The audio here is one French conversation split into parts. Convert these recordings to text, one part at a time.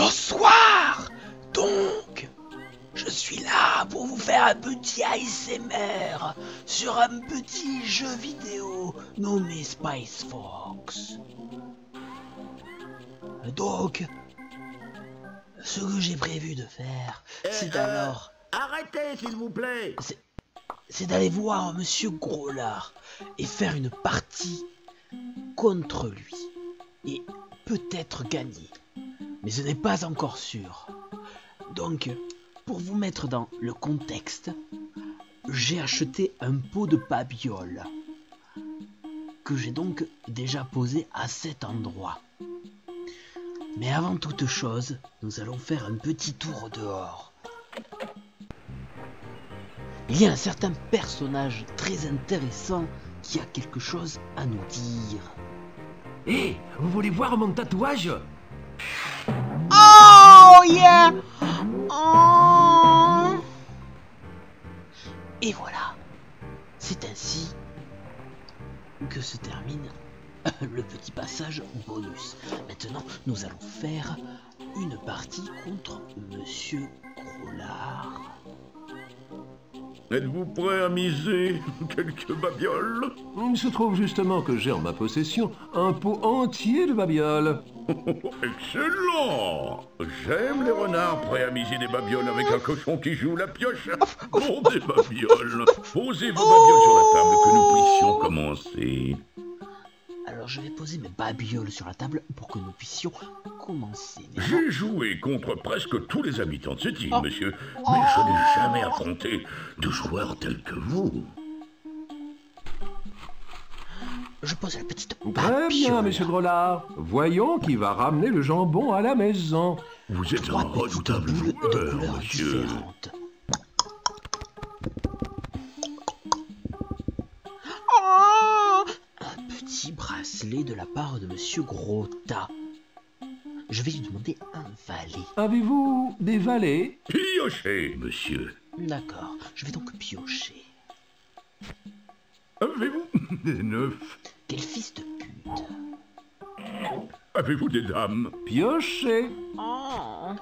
Bonsoir. Donc, je suis là pour vous faire un petit ASMR sur un petit jeu vidéo nommé Spice Fox. Donc, ce que j'ai prévu de faire, c'est alors... Arrêtez, s'il vous plaît. C'est d'aller voir Monsieur Grolard et faire une partie contre lui. Et peut-être gagner. Mais ce n'est pas encore sûr. Donc, pour vous mettre dans le contexte, j'ai acheté un pot de babiole que j'ai donc déjà posé à cet endroit. Mais avant toute chose, nous allons faire un petit tour dehors. Il y a un certain personnage très intéressant qui a quelque chose à nous dire. Hé, vous voulez voir mon tatouage? Oh yeah! Oh. Et voilà, c'est ainsi que se termine le petit passage bonus. Maintenant, nous allons faire une partie contre Monsieur Grolard. Êtes-vous prêt à miser quelques babioles? Il se trouve justement que j'ai en ma possession un pot entier de babioles. Excellent! J'aime les renards prêts à miser des babioles avec un cochon qui joue la pioche. Bon, des babioles. Posez vos babioles sur la table que nous puissions commencer. Alors je vais poser mes babioles sur la table pour que nous puissions commencer. J'ai joué contre presque tous les habitants de cette île, monsieur, mais je n'ai jamais affronté de joueurs tels que vous. Je pose la petite babiole. Très bien, monsieur Grolard. Voyons qui va ramener le jambon à la maison. Vous êtes un 3 petites redoutable boules de joueur, couleurs monsieur. différentes. Un petit bracelet de la part de Monsieur Grota. Je vais lui demander un valet. Avez-vous des valets? Piochez, monsieur. D'accord, je vais donc piocher. Avez-vous des neufs? Quel fils de pute. Avez-vous des dames? Piochez. Oh.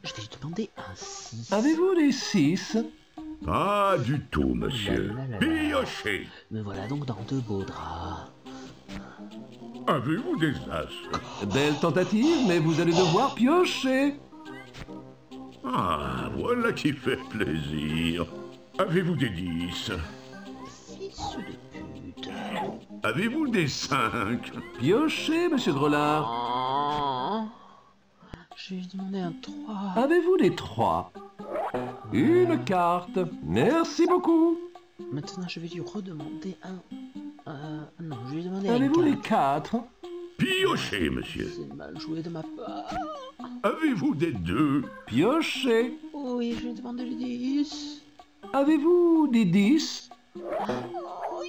Je vais lui demander un 6. Avez-vous des 6? Pas du tout, monsieur. Piochez. Me voilà donc dans de beaux draps. Avez-vous des as? Belle tentative, mais vous allez devoir piocher. Ah, voilà qui fait plaisir. Avez-vous des 10? Fils de pute. Avez-vous des 5? Piochez, monsieur Grolard. Oh. Je vais lui demander un 3. Avez-vous des 3? Une carte. Merci beaucoup. Maintenant, je vais lui redemander un... non, je vais lui demander un Avez-vous les 4. 4? Piochez, monsieur. C'est mal joué de ma part. Avez-vous des 2? Piochez. Oui, je vais lui demander le 10. Avez-vous des 10? Oh,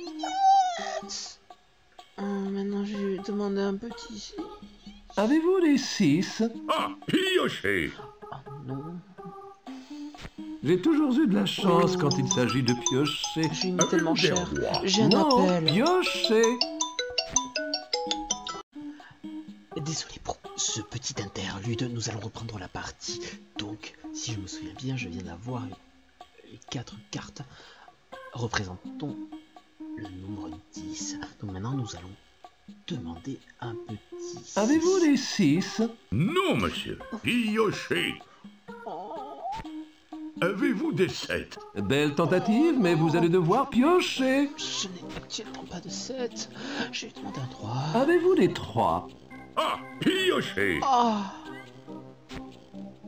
yes. Maintenant, je vais lui demander un petit 6. Avez-vous des 6? Ah, piochez. Oh non, J'ai toujours eu de la chance quand il s'agit de piocher. j'ai une tellement des chère. rois. J'ai un Non, appel. piochez. Désolé pour ce petit interlude, nous allons reprendre la partie. Donc, si je me souviens bien, je viens d'avoir les 4 cartes représentant le nombre 10. Donc maintenant, nous allons demander un petit 6. Avez-vous des 6? Non, monsieur. Piochez. Avez-vous des 7? Belle tentative, mais vous allez devoir piocher. Je n'ai actuellement pas de 7. Je vais demander un 3. Avez-vous des 3? Ah, piochez. Ah,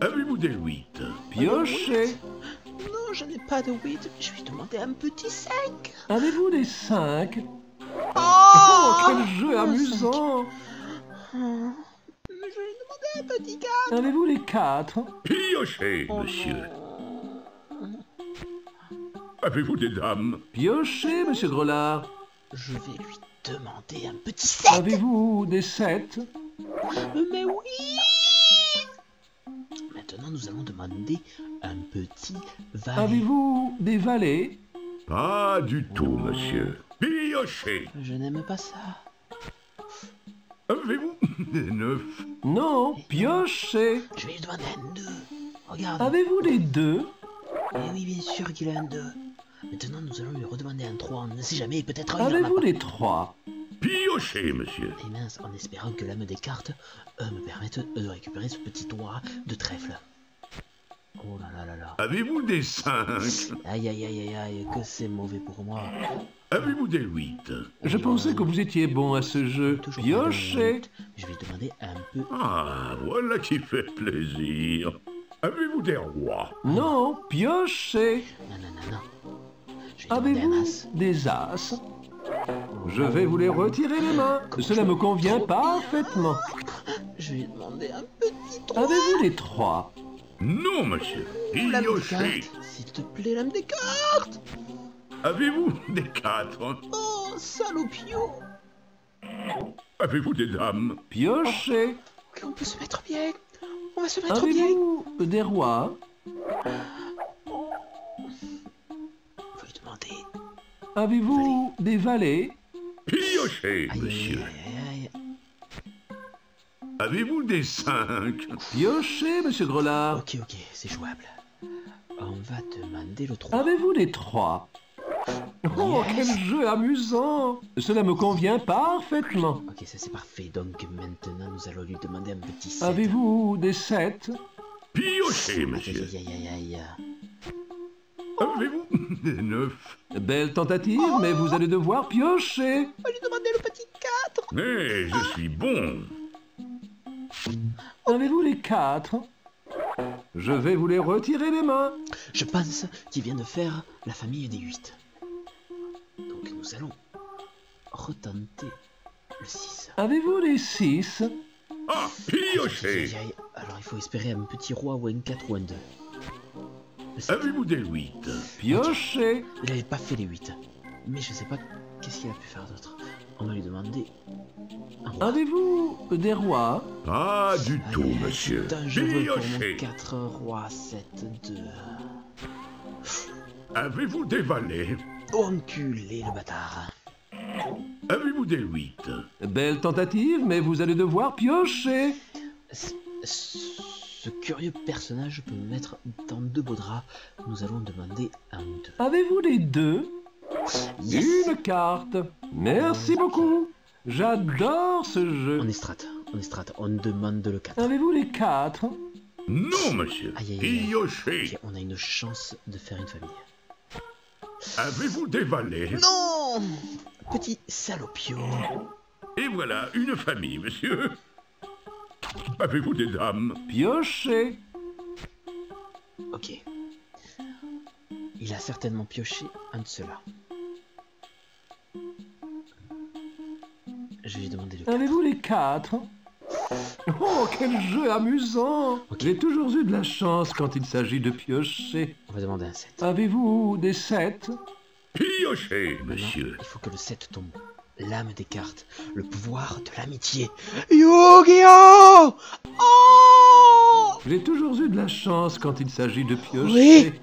Avez-vous des 8? Piochez. non, je n'ai pas de 8. Je vais demander un petit 5. Avez-vous des 5? Oh, Oh, quel jeu amusant. Je vais lui demander un petit 4. Avez-vous les 4? Piochez, monsieur. Avez-vous des dames? Piochez, monsieur Grolard. Je vais lui demander un petit 7. Avez-vous des 7? Mais oui. Maintenant, nous allons demander un petit valet. Avez-vous des valets? Pas du tout, monsieur. Piochez. Je n'aime pas ça. Avez-vous des 9. Non, piochez. Je vais lui demander un 2. Regarde. Avez-vous les 2? Eh oui, bien sûr qu'il a un 2. Maintenant, nous allons lui redemander un 3. On ne sait jamais, peut-être il en a Avez-vous pas. les 3? Piochez, monsieur. Et mince, en espérant que l'âme des cartes me permette de récupérer ce petit doigt de trèfle. Oh là là là là. Avez-vous des 5? Aïe aïe aïe aïe aïe, que c'est mauvais pour moi. Avez-vous des 8? Je pensais que vous étiez bon à ce jeu. Toujours pas de Piochez. minute. Je vais lui demander un peu. Ah, voilà qui fait plaisir. Avez-vous des rois? Non, piochez. Non, non, non, non. Je vais lui demander un as. Avez-vous des as? Je vais vous les retirer les mains. Cela me convient parfaitement. Je vais lui demander un petit 3. Avez-vous les 3? Non, monsieur. L'âme des Piochez. cartes. S'il te plaît, l'âme des cartes. Avez-vous des 4? Oh, salopio. Avez-vous des dames? Piochez. Ok, on peut se mettre bien. On va se mettre bien. Avez-vous des rois? Faut lui demander. Avez-vous des valets? Piochez, Aïe, monsieur. aïe, aïe, aïe. Avez-vous des 5? Piochez, monsieur Grelard. Ok, ok, c'est jouable. On va demander le 3. Avez-vous les 3? Oh, Yes. quel jeu amusant! Cela me convient parfaitement. Ok, ça c'est parfait. Donc maintenant, nous allons lui demander un petit 7. Avez-vous des 7? Piochez, Aïe, monsieur. aïe, aïe, aïe, aïe. Avez-vous des 9? Belle tentative, mais vous allez devoir piocher. On va lui demander le petit 4. Mais je suis bon. Avez-vous les 4? Je vais vous les retirer les mains. Je pense qu'il vient de faire la famille des 8. Donc nous allons retenter le 6. Avez-vous les 6? Ah, Aïe, piochez. aïe, aïe. Alors il faut espérer un petit roi ou un 4 ou un 2. Le 7. Avez-vous des 8? Piochez. Il n'avait pas fait les 8. Mais je sais pas qu'est-ce qu'il a pu faire d'autre. On va lui demander un roi. Avez-vous des rois? Pas du tout, Allez, monsieur. c'est dangereux pour mon Piochez. 4 roi 7 2. Avez-vous des valets? Enculé le bâtard. Avez-vous des 8? Belle tentative, mais vous allez devoir piocher. Ce curieux personnage peut me mettre dans 2 beaux draps. Nous allons demander un 2. Avez-vous les 2? Yes. Une carte. Merci beaucoup. J'adore ce jeu. On est strat, on demande le 4. Avez-vous les 4? Non, monsieur. Aïe, aïe, aïe. Piochez. Ok, on a une chance de faire une famille. Avez-vous des valets? Non! Petit salopio. Et voilà, une famille, monsieur. Avez-vous des dames? Piochez. Ok. Il a certainement pioché un de ceux-là. Je vais lui demander le 4. Avez-vous les 4? Oh, quel jeu amusant! Ok. J'ai toujours eu de la chance quand il s'agit de piocher. On va demander un 7. Avez-vous des 7? Piochez, Maintenant, monsieur. il faut que le 7 tombe. L'âme des cartes. Le pouvoir de l'amitié. Yu-Gi-Oh! Oh! J'ai toujours eu de la chance quand il s'agit de piocher. Oui.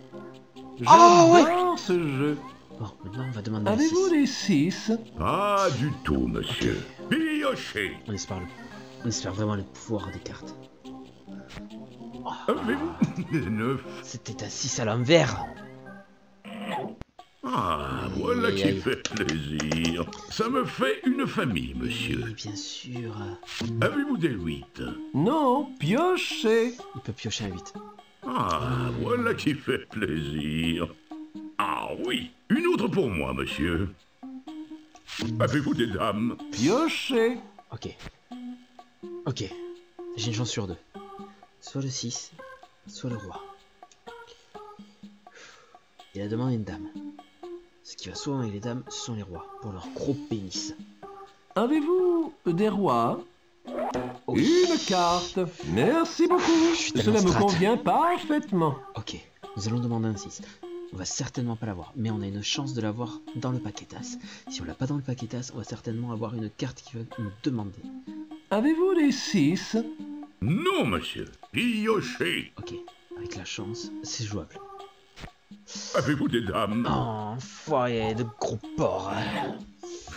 J'adore ce jeu. Bon, maintenant on va demander un Avez-vous 6. les 6? Pas du tout, monsieur. Piochez. On espère vraiment le pouvoir des cartes. Avez-vous des 9? C'était un 6 à l'envers. Ah, voilà Aïe, qui aïe. fait plaisir. Ça me fait une famille, monsieur. Oui, bien sûr. Avez-vous des 8? Non, piochez. Il peut piocher un 8. Ah, voilà qui fait plaisir. Ah oui, une autre pour moi, monsieur. Avez-vous des dames? Piochez. Ok. Ok. J'ai une chance sur 2. Soit le 6, soit le roi. Il a demandé une dame. Ce qui va souvent avec les dames, ce sont les rois, pour leur gros pénis. Avez-vous des rois? Oh. Une carte. Merci beaucoup. Je suis tellement Cela me strat. convient parfaitement. Ok, nous allons demander un 6. On va certainement pas l'avoir, mais on a une chance de l'avoir dans le paquetas. Si on l'a pas dans le paquetas, on va certainement avoir une carte qui va nous demander. Avez-vous les 6? Non, monsieur. Piochez. Ok, avec la chance, c'est jouable. Avez-vous des dames? Oh, enfoiré de gros porc.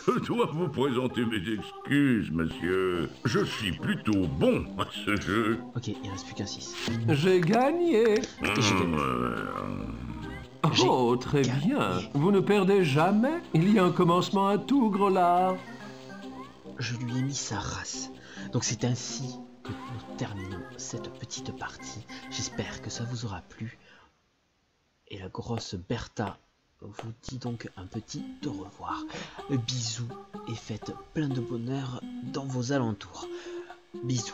Je dois vous présenter mes excuses, monsieur. Je suis plutôt bon à ce jeu. Ok, il reste plus qu'un 6. J'ai gagné. Et j'ai gagné. Oh, très bien. Vous ne perdez jamais. Il y a un commencement à tout, Grolard. Je lui ai mis sa race. Donc c'est ainsi que nous terminons cette petite partie. J'espère que ça vous aura plu. Et la grosse Bertha vous dit donc un petit au revoir. Bisous et faites plein de bonheur dans vos alentours. Bisous.